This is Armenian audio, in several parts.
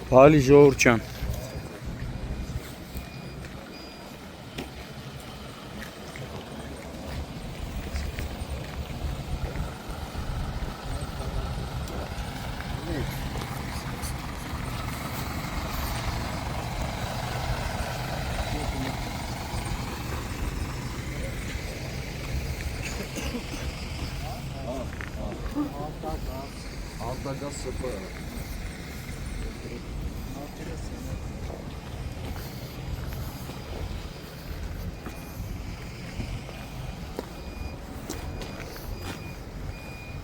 Բալի ժողովուրդ ջան։ Արտագազ սպը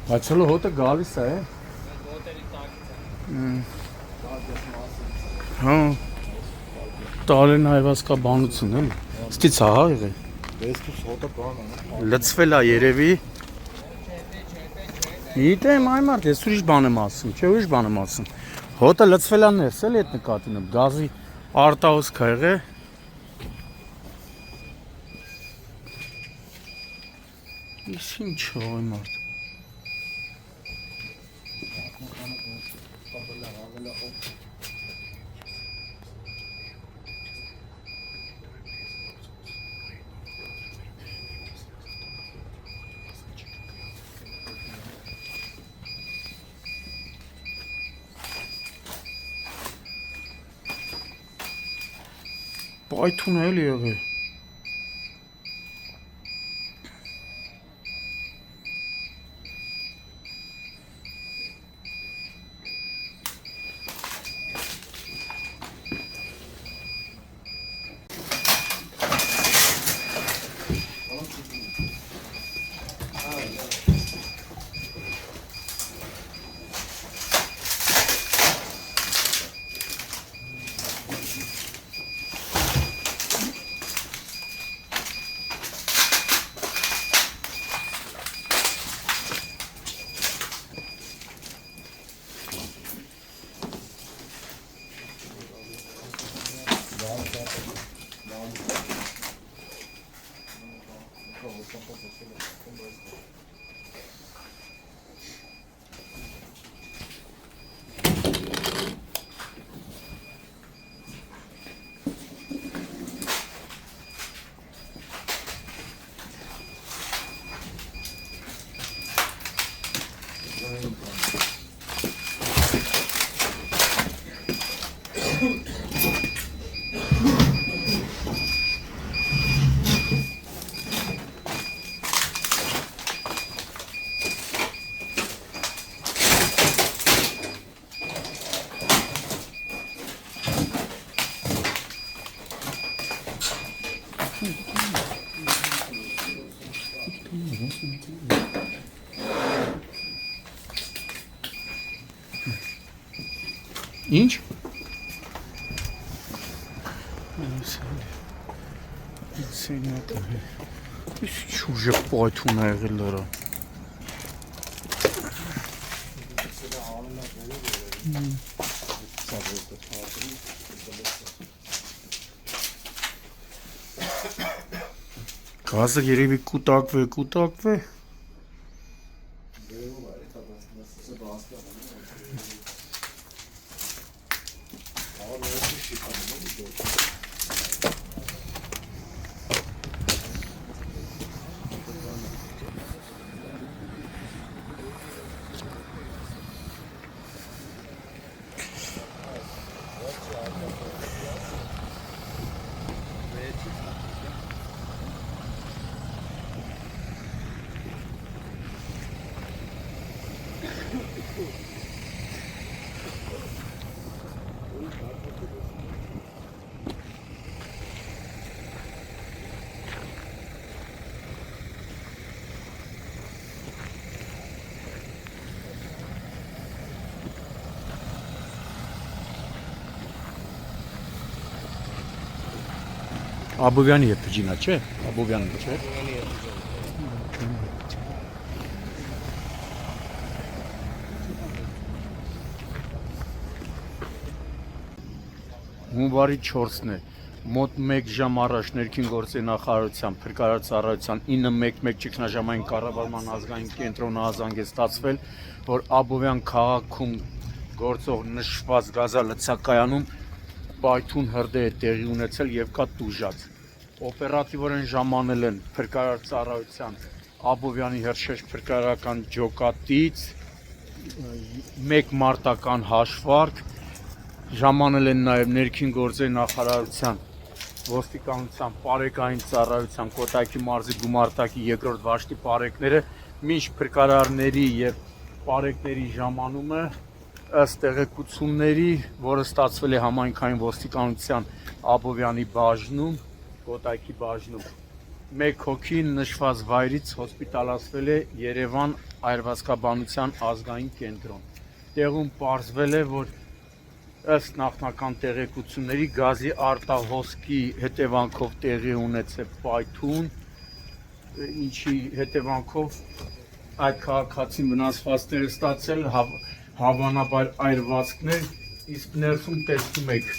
Բայց հլո հոտը գալիս է։ Հա։ Տալեն այվասկա բանություն էլ։ Ստից հա եղել։ դեսքուս հոտը կան Լծվել է երևի։ Գիտեմ այ մարդ, ես ուրիշ բան եմ ասում, չէ ուրիշ բան եմ ասում։ Հոտը լծվել է ներս էլ այդ նկատին եմ, գազի արտահոսք ա եղել։ Ինչ ինչ այ մարդ։ Պայթուն էլ եղել։ Ինչ? Սենյակը։ Ինչ ուժը պայթուն ա եղել լրա։ Գազը երևի կուտակվե։ Աբովյանի հետ փջինա, չէ՞։ Աբովյանը, չէ՞։ Հունվարի 4-ն է, մոտ 1 ժամ առաջ ներքին գործերի նախարարության փրկարարծառայության 911 ճգնաժամային կառավարման ազգային կենտրոնը ազանգ է ստացվել, որ Աբովյան քաղաքում գործող նշված գազալցակայանում պայթուն հրդեհ է տեղի ունեցել եւ կա տուժած։ Օպերատիվորեն ժամանել են փրկարար ծառայության Աբովյանի հրշեջ փրկարարական ջոկատից 1 մարտական հաշվարկ, ժամանել են նաեւ ներքին գործերի նախարարության ոստիկանության պարեկային ծառայության Կոտայքի մարզի գումարտակի երկրորդ վաշտի պարեկները մինչ փրկարարների եւ պարեկների ժամանումը ըստ տեղեկությունների, որը ստացվել է համայնքային ոստիկանության Աբովյանի բաժնում, Կոտայքի բաժնում, 1 հոգի նշված վայրից հոսպիտալացվել է Երևան այրվածքաբանության ազգային կենտրոն։ Տեղում պարզվել է, որ ըստ նախնական տեղեկությունների գազի արտահոսքի հետևանքով տեղի ունեցել պայթուն, ինչի հետևանքով այդ քաղաքացին վնասվածքներ ստացել, հավանաբար այրվածքներ, իսկ ներսում տեսնում եք,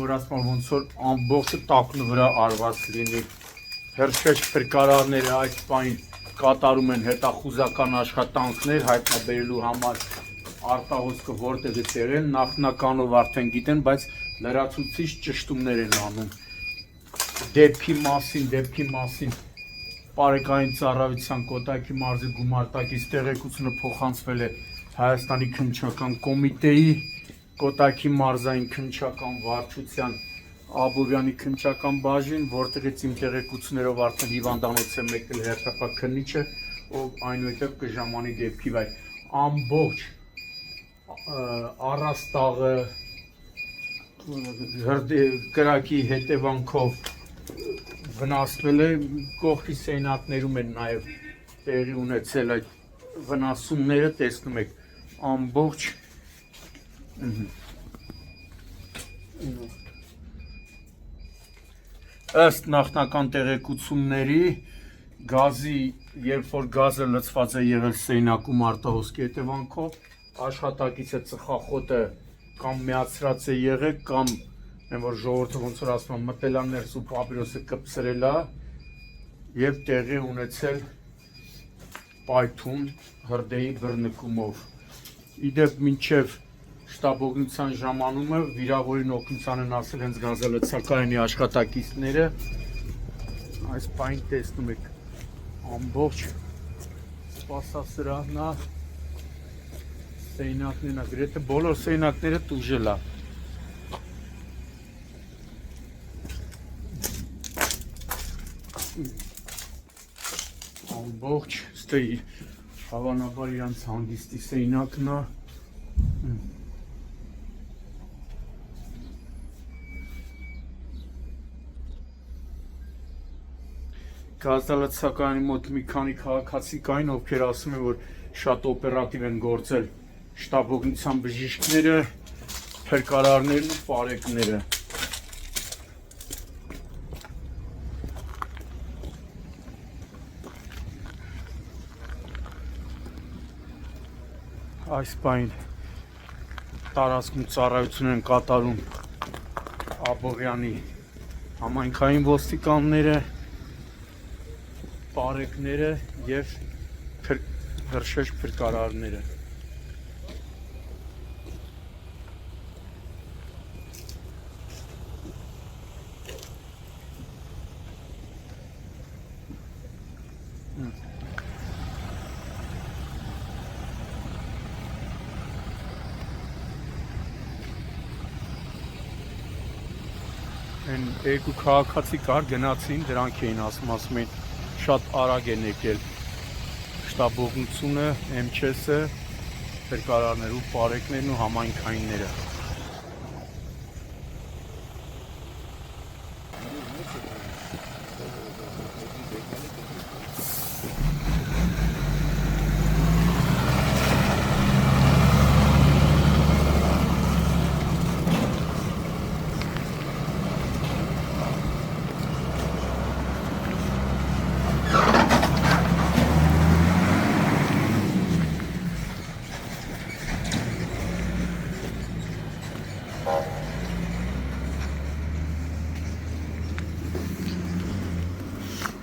որ ասում ոնց որ ամբողջը տակնու վրա արված լինի։ Հրշեջ փրկարարները այս պահին կատարում են հետախուզական աշխատանքներ հայտնաբերելու համար արտահոսքը որտեղից եղել, նախնականով արդեն գիտեն, բայց լրացուցիչ ճշտումներ են անում։ Դեպքի մասին պարեկային ծառայության Կոտայքի մարզի գումարտակից տեղեկությունը փոխանցվել է Հայաստանի քննչական կոմիտեի, Կոտայքի մարզային քննչական վարչության Աբովյանի քննչական բաժին, որտեղից իմ տեղեկություններով արդեն հիվանդանոց է մեկնել հերթապահ քննիչը, ով այնուհետև կժամանի դեպքի վայր։ Ամբողջ առաստաղը կրակի հետևանքով վնասվել է, կողքի սենյակներում են նաև տեղի ունեցել այդ վնասումները, տեսնում եք, ամբողջ ըստ նախնական տեղեկությունների գազի, երբ որ գազը լցված է եղել սենյակում արտահոսքի հետևանքով, աշխատակիցը ծխախոտը կամ միացրած է եղել, կամ որ ժողովուրդը ոնց որ ասում են մտել է ներս ու պապիրոսը կպցրել է եւ տեղի ունեցել պայթուն հրդեհի բռնկումով։ Իդեպ մինչև շտաբօգնության ժամանումը վիրավորին օգնության են ասել հենց գազալցակայանի աշխատակիցները, այս պահին տեսնում եք ամբողջ սպասասրահն է, սենյակներն է, գրեթե բոլոր սենյակները տուժել է։ Ամբողջ, ստե հավանաբար իրանց հանգիստի սենյակն է։ Գազալցակայանի մոտ մի քանի քաղաքացի կային, ովքեր ասում են, որ շատ օպերատիվ են գործել շտաբօգնության բժիշկները, փրկարարներն ու պարեկները։ Այս պահին տարածքում ծառայություն են կատարում Աբովյանի համայնքային ոստիկանները, պարեկները եւ հրշեջ փրկարարները։ Այն երկու քաղաքացի կար, գնացին, դրանք էին ասում են շատ արագ են եկել շտաբօգնությունը, MÇS-ը, փրկարարներն ու պարեկներն ու համայնքայինները։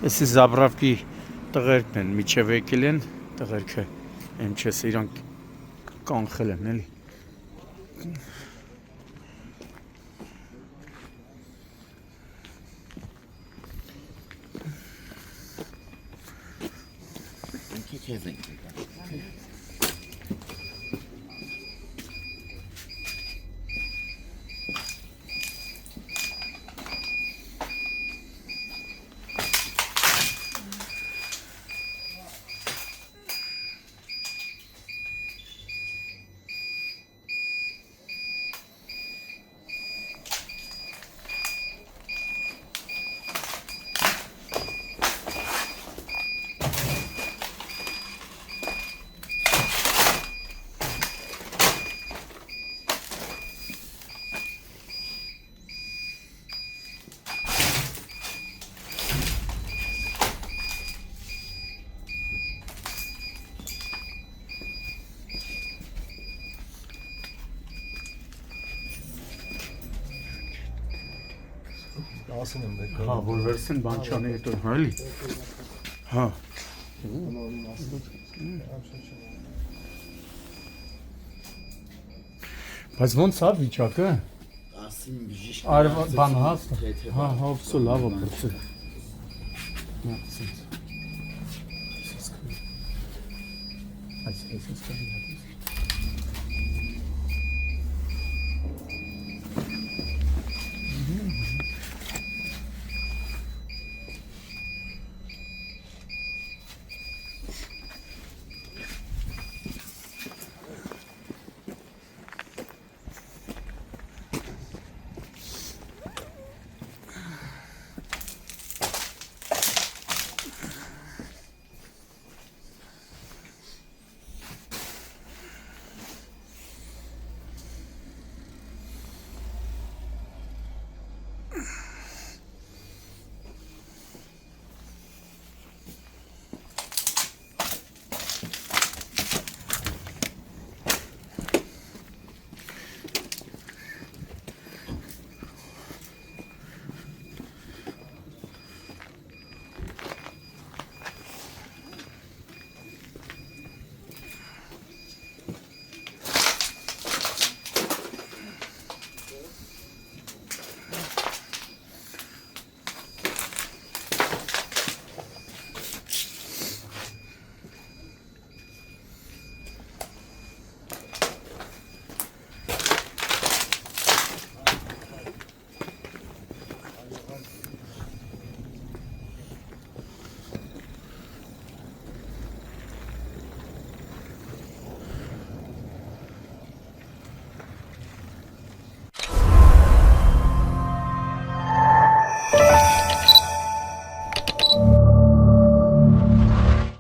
Էսի զաբրավկի տղերքն են, միջև եկել են, տղերքը MÇS-ը իրանք կանխել են, էլի։ Քիչ ես ենք եկա։ Ասում եմ մեկ Հա, որ վերցեն բան չանի հետո, հա էլի։ Հա։ Բայց ոնց է վիճակը։ Ասին բժիշկ։ Արվա բան հաստ։ Հա, հա, վսո լավ է բրցը։ Հա, սենց։ Այս կան։